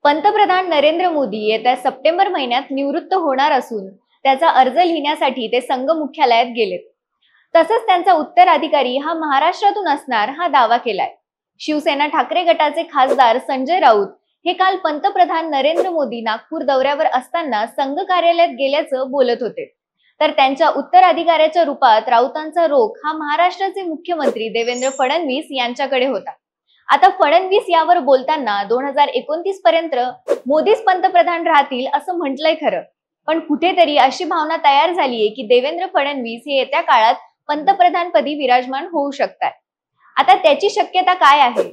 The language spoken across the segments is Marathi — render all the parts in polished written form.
पंतप्रधान नरेंद्र मोदी येत्या सप्टेंबर महिन्यात निवृत्त होणार असून त्याचा अर्ज लिहिण्यासाठी ते संघ मुख्यालयात गेलेत. तसंच त्यांचा उत्तराधिकारी हा महाराष्ट्रातून असणार हा दावा केलाय. शिवसेना ठाकरे गटाचे खासदार संजय राऊत हे काल पंतप्रधान नरेंद्र मोदी नागपूर दौऱ्यावर असताना संघ कार्यालयात गेल्याचं बोलत होते. तर त्यांच्या उत्तराधिकाऱ्याच्या रूपात राऊतांचा रोख हा महाराष्ट्राचे मुख्यमंत्री देवेंद्र फडणवीस यांच्याकडे होता. आता फडणवीस यावर बोलताना 2029 पर्यंत मोदीच पंतप्रधान राहतील असं म्हटलंय खरं, पण कुठेतरी अशी भावना तयार झालीये की देवेंद्र फडणवीस हे येत्या काळात पंतप्रधानपदी विराजमान होऊ शकतात. आता त्याची शक्यता काय आहे?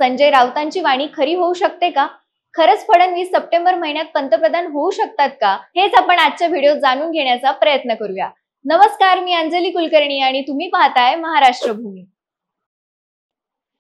संजय राऊतांची वाणी खरी होऊ शकते का? खरंच फडणवीस सप्टेंबर महिन्यात पंतप्रधान होऊ शकतात का? हेच आपण आजच्या व्हिडिओत जाणून घेण्याचा प्रयत्न करूया. नमस्कार, मी अंजली कुलकर्णी आणि तुम्ही पाहताय महाराष्ट्र भूमी.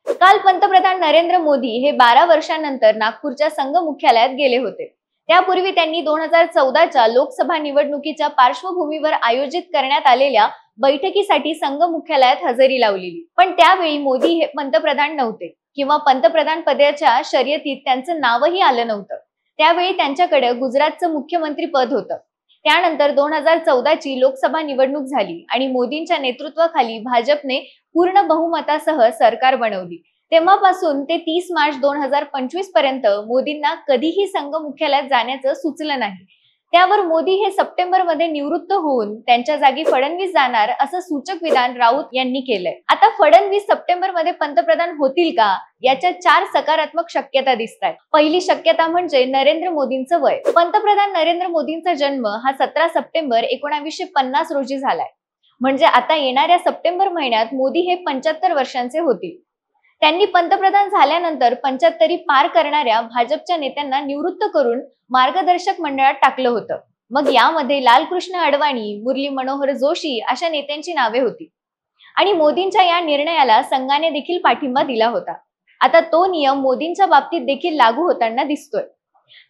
काल पंतप्रधान नरेंद्र मोदी हे 12 वर्षांनंतर नागपूरच्या संघ मुख्यालयात गेले होते. त्यापूर्वी त्यांनी 2014च्या लोकसभा निवडणुकीच्या पार्श्वभूमीवर आयोजित करण्यात आलेल्या बैठकीसाठी संघ मुख्यालयात हजेरी लावलेली. पण त्यावेळी मोदी हे पंतप्रधान नव्हते किंवा पंतप्रधान पदाच्या शर्यतीत त्यांचं नावही आलं नव्हतं. त्यावेळी त्यांच्याकडे गुजरातचं मुख्यमंत्री पद होतं. त्यानंतर 2014ची लोकसभा निवडणूक झाली आणि मोदींच्या नेतृत्वाखाली भाजपने पूर्ण बहुमतासह सरकार बनवली. तेव्हापासून ते 30 मार्च 2025 पर्यंत मोदींना कधीही संघ मुख्यालयात जाण्याचं सुचलं नाही. त्यावर मोदी हे सप्टेंबर मध्ये निवृत्त होऊन त्यांच्या जागी फडणवीस जाणार असं सूचक विधान राऊत यांनी केलंय. आता फडणवीस सप्टेंबर मध्ये पंतप्रधान होतील का? याच्या 4 सकारात्मक शक्यता दिसतात. पहिली शक्यता म्हणजे नरेंद्र मोदींचं वय. पंतप्रधान नरेंद्र मोदींचा जन्म हा 17 सप्टेंबर 1950 रोजी झालाय. म्हणजे आता येणाऱ्या सप्टेंबर महिन्यात मोदी हे 75 वर्षांचे होतील. त्यांनी पंतप्रधान झाल्यानंतर 75 पार करणाऱ्या भाजपच्या नेत्यांना निवृत्त करून मार्गदर्शक मंडळात टाकलं होतं. मग यामध्ये लालकृष्ण अडवाणी, मुरली मनोहर जोशी अशा नेत्यांची नावे होती आणि मोदींच्या या निर्णयाला संघाने देखील पाठिंबा दिला होता. आता तो नियम मोदींच्या बाबतीत देखील लागू होताना दिसतोय.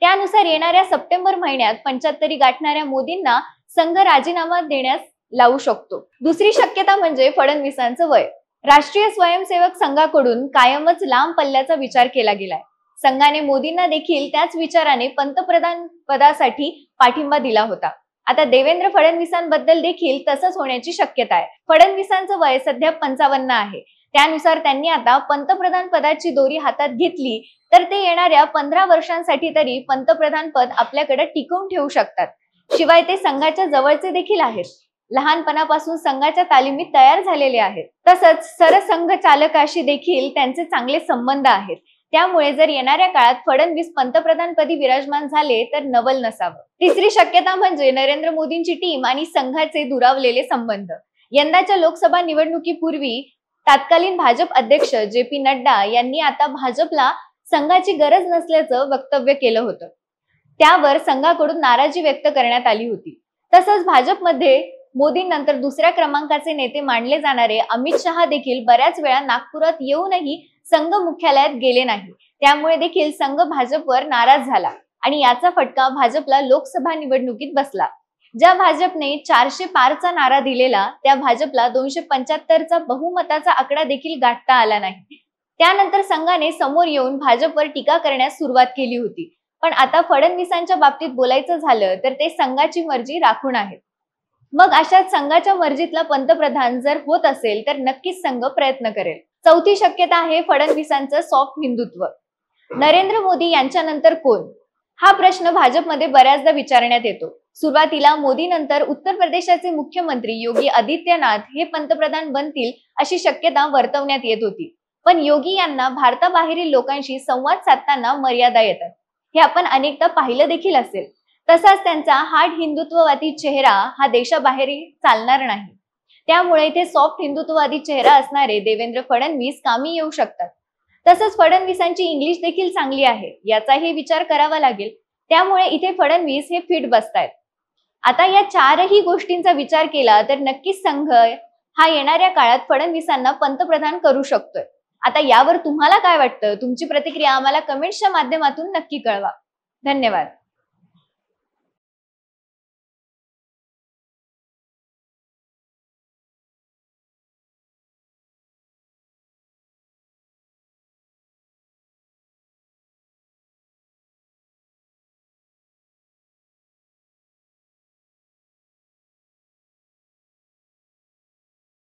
त्यानुसार येणाऱ्या सप्टेंबर महिन्यात 75 गाठणाऱ्या मोदींना संघ राजीनामा देण्यास लावू शकतो. दुसरी शक्यता म्हणजे फडणवीसांचं वय. राष्ट्रीय स्वयंसेवक संघाकडून कायमच लांब पल्ल्याचा विचार केला गेलाय. संघाने मोदींना देखील त्याच विचाराने पंतप्रधान पदासाठी पाठिंबा दिला होता. आता देवेंद्र फडणवीसांबद्दल देखील तसंच होण्याची शक्यता आहे. फडणवीसांचं वय सध्या 55 आहे. त्यानुसार त्यांनी आता पंतप्रधान पदाची दोरी हातात घेतली तर ते येणाऱ्या 15 वर्षांसाठी तरी पंतप्रधान पद आपल्याकडे टिकवून ठेवू शकतात. शिवाय ते संघाच्या जवळचे देखील आहेत. लहानपणापासून संघाच्या तालिमीत तयार झालेले आहेत. तसंच सरसंघ चालकाशी देखील त्यांचे चांगले संबंध आहेत. त्यामुळे जर येणाऱ्या काळात फडणवीस पंतप्रधानपदी विराजमान झाले तर नवल नसावं. तिसरी शक्यता म्हणजे नरेंद्र मोदींची टीम आणि संघाचे दुरावलेले संबंध. यंदाच्या लोकसभा निवडणुकीपूर्वी तत्कालीन भाजप अध्यक्ष JP नड्डा यांनी आता भाजपला संघाची गरज नसल्याचं वक्तव्य केलं होतं. त्यावर संघाकडून नाराजी व्यक्त करण्यात आली होती. तसंच भाजपमध्ये मोदींनंतर दुसऱ्या क्रमांकाचे नेते मानले जाणारे अमित शहा देखील बऱ्याच वेळा नागपुरात येऊनही संघ मुख्यालयात गेले नाही. त्यामुळे देखील संघ भाजपवर नाराज झाला आणि याचा फटका भाजपला लोकसभा निवडणुकीत बसला. ज्या भाजपने 400 पारचा नारा दिलेला त्या भाजपला 275चा बहुमताचा आकडा देखील गाठता आला नाही. त्यानंतर संघाने समोर येऊन भाजपवर टीका करण्यास सुरुवात केली होती. पण आता फडणवीसांच्या बाबतीत बोलायचं झालं तर ते संघाची मर्जी राखून आहेत. मग अशाच संघाच्या मर्जीतला पंतप्रधान जर होत असेल तर नक्कीच संघ प्रयत्न करेल. चौथी शक्यता आहे फडणवीसांचं सॉफ्ट हिंदुत्व. नरेंद्र मोदी यांच्यानंतर कोण? हा प्रश्न भाजपमध्ये बऱ्याचदा विचारण्यात येतो. सुरुवातीला मोदी नंतर उत्तर प्रदेशाचे मुख्यमंत्री योगी आदित्यनाथ हे पंतप्रधान बनतील अशी शक्यता वर्तवण्यात येत होती. पण योगी यांना भारताबाहेरील लोकांशी संवाद साधताना मर्यादा येतात. हे आपण अनेकदा पाहिलं देखील असेल. तसाच त्यांचा हार्ड हिंदुत्ववादी चेहरा हा देशाबाहेर चालणार नाही. त्यामुळे इथे सॉफ्ट हिंदुत्ववादी चेहरा असणारे देवेंद्र फडणवीस कामी येऊ शकतात. तसंच फडणवीसांची इंग्लिश देखील चांगली आहे याचाही विचार करावा लागेल. त्यामुळे इथे फडणवीस हे फिट बसतायत. आता या 4ही गोष्टींचा विचार केला तर नक्कीच संघ हा येणाऱ्या काळात फडणवीसांना पंतप्रधान करू शकतोय. आता यावर तुम्हाला काय वाटतं? तुमची प्रतिक्रिया आम्हाला कमेंट्सच्या माध्यमातून नक्की कळवा. धन्यवाद.